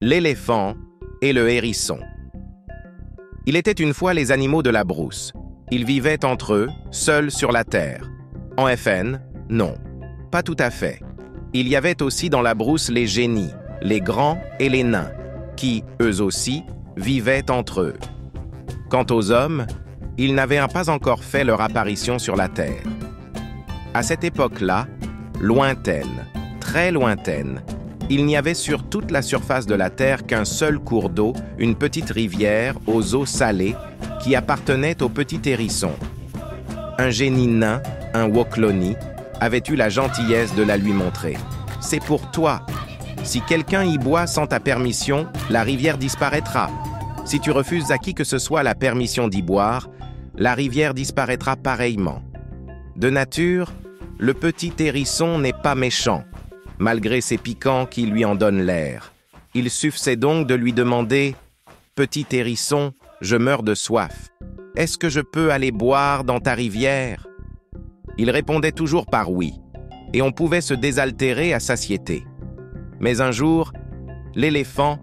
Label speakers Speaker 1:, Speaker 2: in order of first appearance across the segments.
Speaker 1: L'éléphant et le hérisson. Il était une fois les animaux de la brousse. Ils vivaient entre eux, seuls sur la terre. En FN, non, pas tout à fait. Il y avait aussi dans la brousse les génies, les grands et les nains, qui, eux aussi, vivaient entre eux. Quant aux hommes, ils n'avaient pas encore fait leur apparition sur la terre. À cette époque-là, lointaine, très lointaine, il n'y avait sur toute la surface de la Terre qu'un seul cours d'eau, une petite rivière aux eaux salées, qui appartenait au petit hérisson. Un génie nain, un Wokloni, avait eu la gentillesse de la lui montrer. « C'est pour toi. Si quelqu'un y boit sans ta permission, la rivière disparaîtra. Si tu refuses à qui que ce soit la permission d'y boire, la rivière disparaîtra pareillement. » De nature, le petit hérisson n'est pas méchant, malgré ses piquants qui lui en donnent l'air. Il suffisait donc de lui demander « Petit hérisson, je meurs de soif. Est-ce que je peux aller boire dans ta rivière ?» Il répondait toujours par oui, et on pouvait se désaltérer à satiété. Mais un jour, l'éléphant,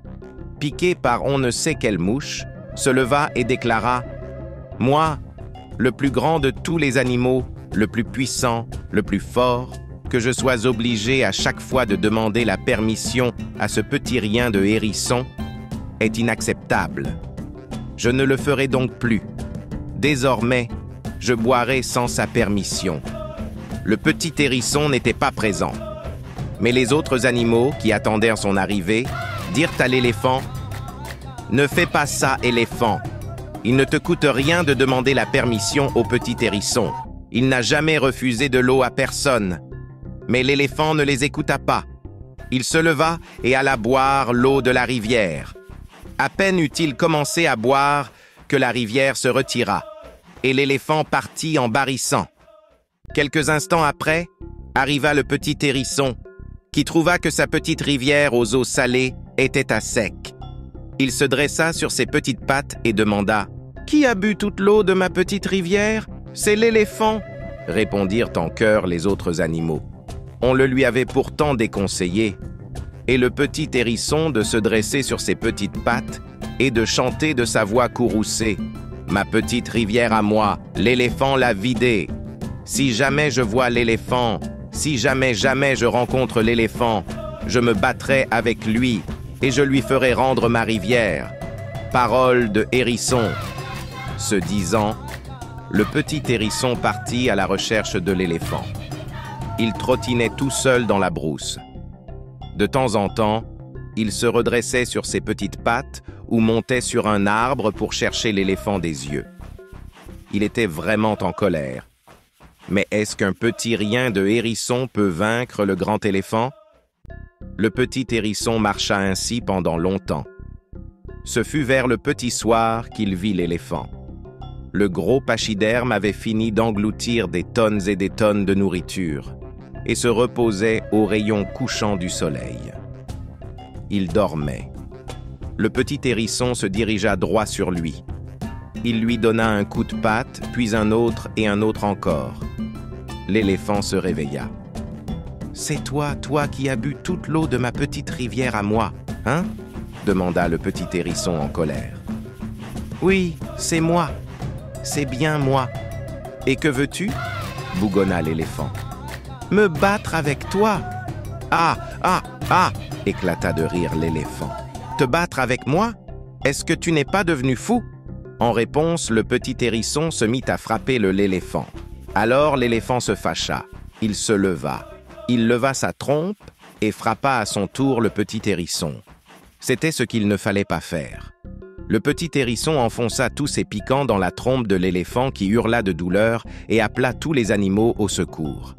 Speaker 1: piqué par on ne sait quelle mouche, se leva et déclara « Moi, le plus grand de tous les animaux, le plus puissant, le plus fort, que je sois obligé à chaque fois de demander la permission à ce petit rien de hérisson, est inacceptable. Je ne le ferai donc plus. Désormais, je boirai sans sa permission. » Le petit hérisson n'était pas présent. Mais les autres animaux qui attendaient son arrivée dirent à l'éléphant « Ne fais pas ça, éléphant. Il ne te coûte rien de demander la permission au petit hérisson. Il n'a jamais refusé de l'eau à personne. » Mais l'éléphant ne les écouta pas. Il se leva et alla boire l'eau de la rivière. À peine eut-il commencé à boire que la rivière se retira, et l'éléphant partit en barrissant. Quelques instants après, arriva le petit hérisson, qui trouva que sa petite rivière aux eaux salées était à sec. Il se dressa sur ses petites pattes et demanda « Qui a bu toute l'eau de ma petite rivière ? C'est l'éléphant !» répondirent en chœur les autres animaux. On le lui avait pourtant déconseillé, et le petit hérisson de se dresser sur ses petites pattes et de chanter de sa voix courroucée « Ma petite rivière à moi, l'éléphant l'a vidée. Si jamais je vois l'éléphant, si jamais je rencontre l'éléphant, je me battrai avec lui et je lui ferai rendre ma rivière. Parole de hérisson. » Ce disant, le petit hérisson partit à la recherche de l'éléphant. Il trottinait tout seul dans la brousse. De temps en temps, il se redressait sur ses petites pattes ou montait sur un arbre pour chercher l'éléphant des yeux. Il était vraiment en colère. Mais est-ce qu'un petit rien de hérisson peut vaincre le grand éléphant? Le petit hérisson marcha ainsi pendant longtemps. Ce fut vers le petit soir qu'il vit l'éléphant. Le gros pachyderme avait fini d'engloutir des tonnes et des tonnes de nourriture et se reposait aux rayons couchants du soleil. Il dormait. Le petit hérisson se dirigea droit sur lui. Il lui donna un coup de patte, puis un autre et un autre encore. L'éléphant se réveilla. « C'est toi qui as bu toute l'eau de ma petite rivière à moi, hein ?» demanda le petit hérisson en colère. « Oui, c'est moi. C'est bien moi. Et que veux-tu ?» bougonna l'éléphant. « Me battre avec toi. »« Ah, ah, ah !» éclata de rire l'éléphant. « Te battre avec moi? Est-ce que tu n'es pas devenu fou ?» En réponse, le petit hérisson se mit à frapper l'éléphant. Alors l'éléphant se fâcha. Il se leva. Il leva sa trompe et frappa à son tour le petit hérisson. C'était ce qu'il ne fallait pas faire. Le petit hérisson enfonça tous ses piquants dans la trompe de l'éléphant qui hurla de douleur et appela tous les animaux au secours.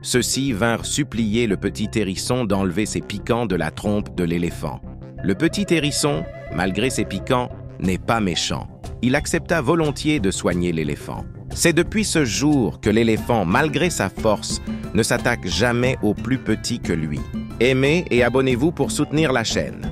Speaker 1: Ceux-ci vinrent supplier le petit hérisson d'enlever ses piquants de la trompe de l'éléphant. Le petit hérisson, malgré ses piquants, n'est pas méchant. Il accepta volontiers de soigner l'éléphant. C'est depuis ce jour que l'éléphant, malgré sa force, ne s'attaque jamais aux plus petits que lui. Aimez et abonnez-vous pour soutenir la chaîne.